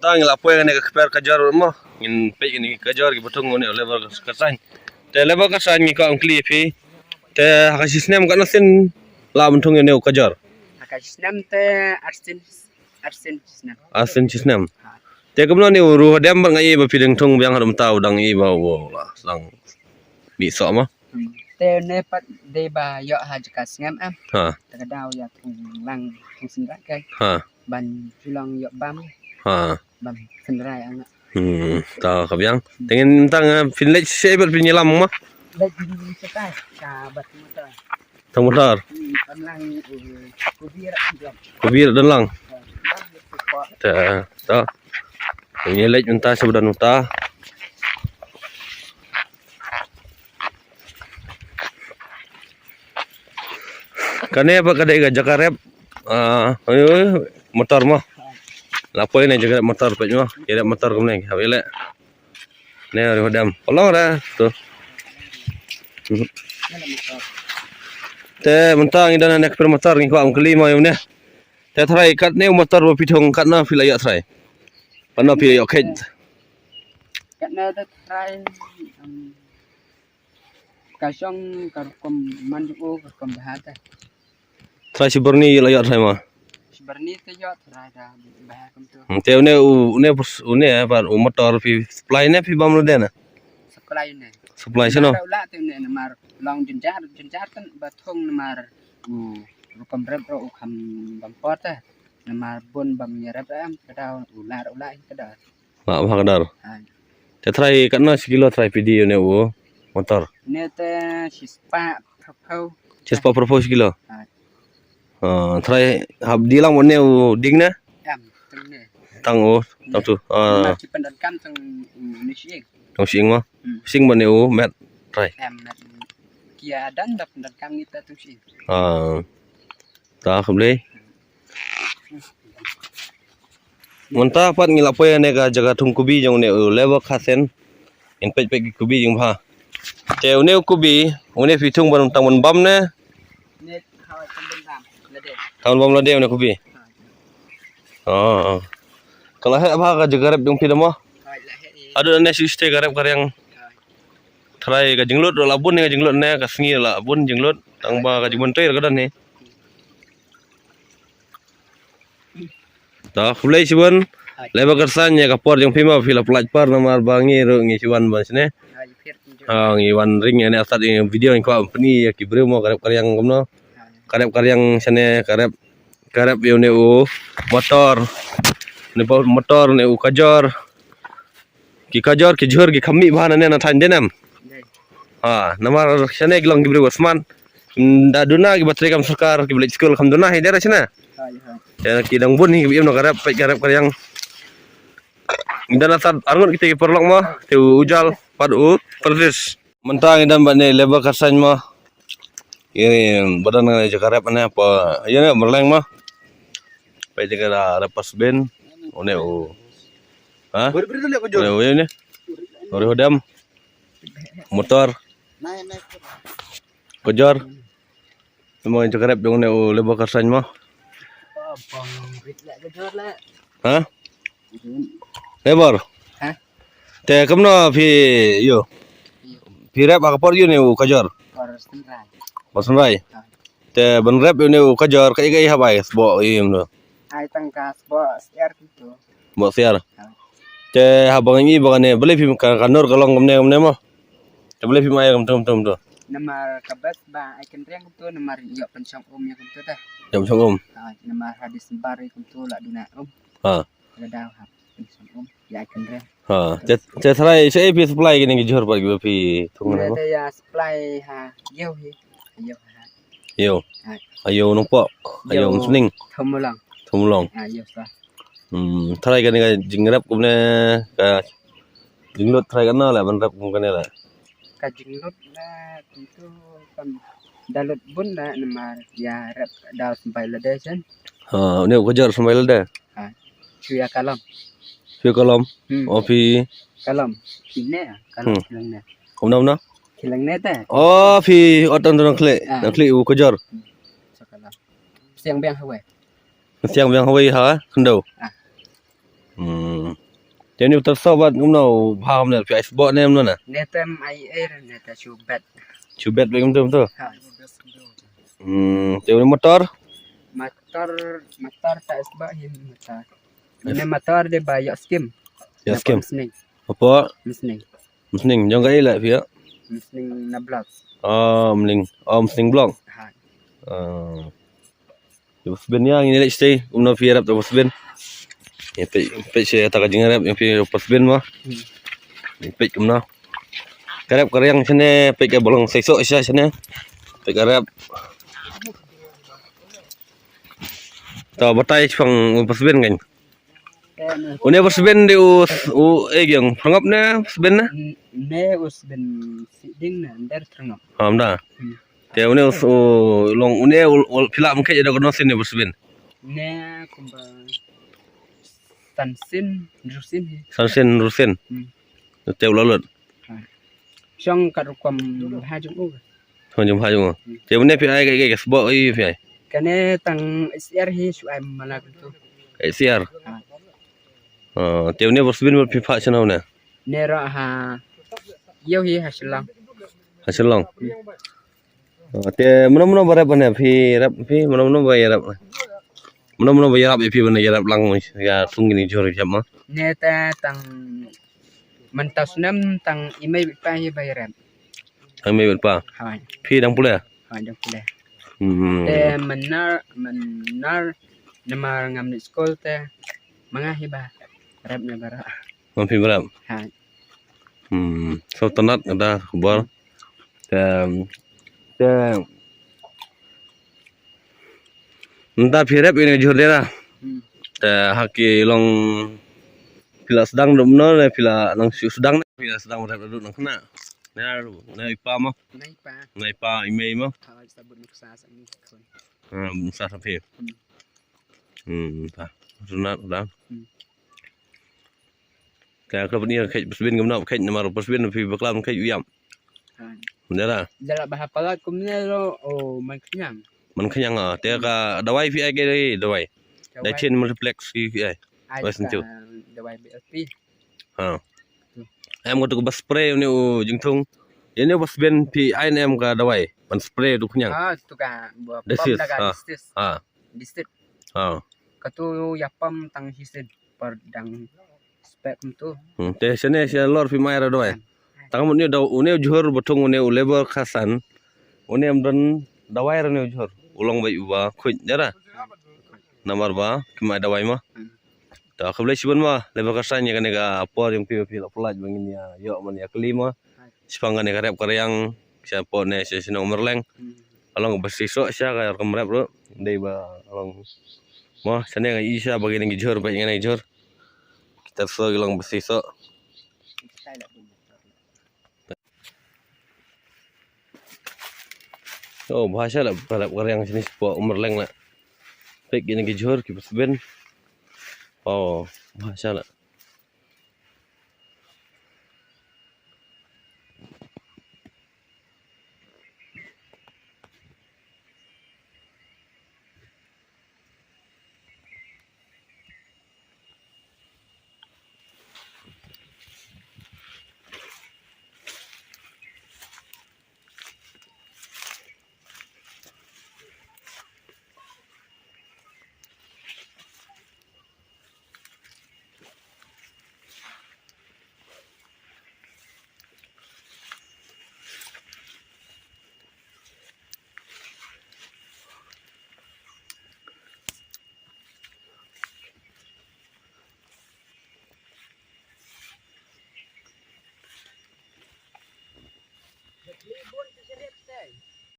Tang la poe ne ka kajar mo ngin pe ni kajar gi betung ne level kasan te level kasan ni ka angkli fi te hakasisnem ka nasin la betung ne kajar hakasisnem te arsin sisnem te kamno ni uru dem bang ai ba pideng tung yang hadam tau dang i ba wo lang bi so ma te ne pat de ba yo hakasisnem am ha te dau ya lang sinra kai ha ban tulang yo bam ha bam senrai anak ta kabyang tengen tang finlech sebel pinyelam ma lagi sekai sahabat motor tang motor lang kubir dan lang ta ini lech unta sebudan unta kane apa kadai ga jakarep motor mah lapoi ne jaga motor pe nyo kira motor kumne habile ne ri hodam polong ra tu te mentang idan nek per motor ni ko am kelima yo ne te thrai kat ne motor bo pithong kat na filaya thrai pana pi yo khet kat na te thrai kasong karkom mandu karkom bahata thrai siborni laya thrai ma Berni te yo terada bah kum tu. Te une par motor pi supply ne pi bam de na. Supply sino. Ulah te ne mar long jenjar kan bathong mar rukam rep ro kham bam pot ta. Mar bon bam nyarap am kada ular kada. Ma ba kadar. Te try kan sekilo try pidi ne motor. Ne te sispa propose. Sispa propose kilo. Try hab di lang one ding na tang tu masih pendakan tang nising tang sing ma sing ma ne met try kia dan dak pendakan kita tu sing ta kham le monta pat ngila poe ne ga jaga thung kubi jong ne lewa khasen in pej pej kubi jong pha te une kubi une phi thung ban tang ban bam ne tahun bom lade ne kubi kalau he apa ka jagarep dong pidam mah ada ne siste garep karyang try ka jinglut labun ne jinglut ne ka sngi labun jinglut tang ba ka jimun toy ka dan ne ta khulai sibon leba kersan ya kapor jong pima fila pelaj par namar bangi ro ngi siwan ban sine ngi wan ring ne asat video ko company ya kibre mo garep karyang komno karep karyang sene karep yo ne motor ne kajar ki jhur ki khammi bhana ne na than denam namar sene glong gibre wasman da duna ki batre kam sarkar ki blik school kham duna he dera chna ya ki dang bun hi bi no karep karyang dan asat arngot kita ki perlok ma te ujal padu persis mentang dan bane leba karsan ma ini badan jakarep ane apa ya ne merleng mah pe jaga repas ben one ini ore hodam motor kejar memang jakarep dong ne leba karsan mah lebar te kamno phi yo phi rep akapor yo ne kajar Basun rai, te ban rep ini kajar kai habai sbo im no. Ai tangka sbo siar gitu. Bo siar. Te habang ini bagane beli film kanur kalong kamne mo. Te beli film ayam tum tu. Namar kabas ba ai kan riang tu namar yo pensong ya gitu tah. Jam song Namar hadis bari gitu la duna Ada dah pensong ya kan riang. Te sarai saya pi supply gini jor pa gi pi thung na. Ada ya supply yo hi. Ayo numpo ayo suning thumulong yo sa try kan ga jingrap kumne ka jinglut try kan la ban rap kum kan la ka jinglut la itu kan dalut bun la namar ya rap daw sampai lade sen ne kajar sampai lade cuya kalam opi kalam ini kalam ne komna kilang neta phi otan dong kle u kajar sakala siang biang hawe siang biang hawe ha kendo Jadi tersobat ngomno paham nih pi sport nem no na. Netem ai air neta chubat. Cubet begitu betul. Ha. Jadi motor. Motor tak sebab him motor. Ini motor dia bayar skim. Ya skim. Mesning. Apa? Mesning. Mesning jong kai lah pia. Mesning 16. Mesning blong. Ha. Bos ben yang ini lek stay umno pi rap bos ben. Ya pe saya tak jeng rap yang pi bos ben mah. Pe umno. Karep karyang sini pe ke bolong sesok sia sini. Pe karep. Tahu batai pang bos ben kan. Une bos ben di yang pangap na bos ben na. Ne us ben siding na under terngap. Hamda. Te une long une pila mungkin ada kono sini bos ben. Ne kumba tansin rusin. Sansen rusen. Te ulalot. Song karukum hajung u. Hajung hajung. Te une pi ai ke sebab ai pi ai. Kane tang SR hi su am malak tu. SR. Te une bos ben pi fa chana una. Ne ra ha yau hi hasilang. Hasilong. Te mana barap bana pi rap pi mana bayar rap. Mana bayar rap pi bana rap lang ya sungin ni jor jam. Ne ta tang mentas nam tang imai pa hi bayaran. Ang may pa. Ha. Pi dang pula. Ha jang pula. Te menar namar ngam ni skol te mga hiba rap na bara. Mampi berap. Ha. So tonat ada kubal. Entah pi rap ini jor dia. Haki long pila sedang domno le pila nang sedang pila sedang rap duduk nang kena. Na ipa mo. Na ipa email mo. Ha sabut nuksa sa ni kon. Musa sampai. Ta. Sunat dah. Kaya kalau ni kai pesbin gamna kai namar pesbin pi baklam kai uyam. Mendara. Jala bahapala kumne lo o man kenyang. Man kenyang ah. Te ka dawai pi ai ke dawai. Dai chen multiplex pi ai. Wes tu. Dawai BLP. Em có được bus spray ni jingtung. Ini bus ben pi ai em ka dawai. Man spray tu kenyang. Tu ka buat Desis. pam daga distis. Distis. Katu yapam tang hisid per dang spek tu. Te sene sia lor pi mai ra dawai. Tang mun ni daw une johor botung une labor khasan. Une em dan dawai ra ne johor. Ulong bai uba khuj jara. Namar ba kemai dawai mah. Tak boleh sibun mah labor khasan ya kan ga apor yang pi pelaj bangin ya. Yo man ya kelima. Sipangan ya karep karyang siapa ne sia sino merleng. Along bersisok sia ka kemrep ro. Dei ba along mah sene ga isa bagi ngi johor bai ngai johor. Kita so along bersisok. Oh bahasa lah balap karyang sini sebuah umur leng lah. Baik ini johor kipus ben. Oh bahasa lah.